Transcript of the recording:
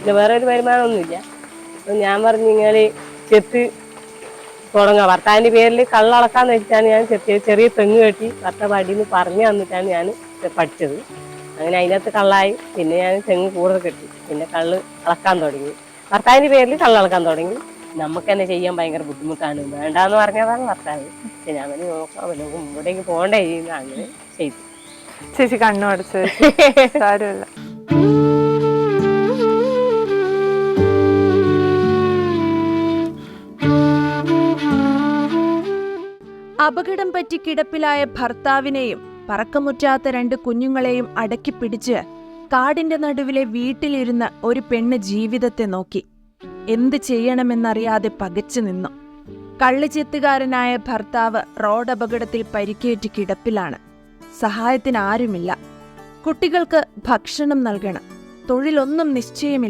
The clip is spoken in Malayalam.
പിന്നെ വേറെ ഒരു വരുമാനമൊന്നുമില്ല. അപ്പം ഞാൻ പറഞ്ഞു നിങ്ങൾ ചെത്ത് തുടങ്ങാം, ഭർത്താവിൻ്റെ പേരിൽ കള്ളളക്കാന്ന് വെച്ചിട്ടാണ് ഞാൻ ചെറിയ തെങ്ങ് കെട്ടി ഭർത്താവ് അടിയിൽ പറഞ്ഞു തന്നിട്ടാണ് ഞാൻ പഠിച്ചത്. അങ്ങനെ അതിനകത്ത് കള്ളായി. പിന്നെ ഞാൻ തെങ്ങ് കൂടുതൽ കെട്ടി, പിന്നെ കള്ള് അളക്കാൻ തുടങ്ങി. ഭർത്താവിൻ്റെ പേരിൽ കള്ളളക്കാൻ തുടങ്ങി. നമുക്ക് തന്നെ ചെയ്യാൻ ഭയങ്കര ബുദ്ധിമുട്ടാണ്, വേണ്ടാന്ന് പറഞ്ഞതാണ് ഭർത്താവ്. പക്ഷെ ഞാൻ തന്നെ നോക്കാം, നമുക്ക് മുമ്പോട്ടേക്ക് പോകണ്ടേ ചെയ്യുന്ന അങ്ങനെ ചെയ്തു. ചേച്ചി കണ്ണു അടച്ചു, സാരമില്ല. അപകടം പറ്റി കിടപ്പിലായ ഭർത്താവിനെയും പറക്കമുറ്റാത്ത 2 കുഞ്ഞുങ്ങളെയും അടക്കിപ്പിടിച്ച് കാടിന്റെ നടുവിലെ വീട്ടിലിരുന്ന ഒരു പെണ്ണ് ജീവിതത്തെ നോക്കി. എന്ത് ചെയ്യണമെന്നറിയാതെ പകച്ചു നിന്നു. കള്ളുചെത്തുകാരനായ ഭർത്താവ് റോഡപകടത്തിൽ പരിക്കേറ്റ് കിടപ്പിലാണ്. സഹായത്തിന് ആരുമില്ല. കുട്ടികൾക്ക് ഭക്ഷണം നൽകണം. തൊഴിലൊന്നും നിശ്ചയമില്ല.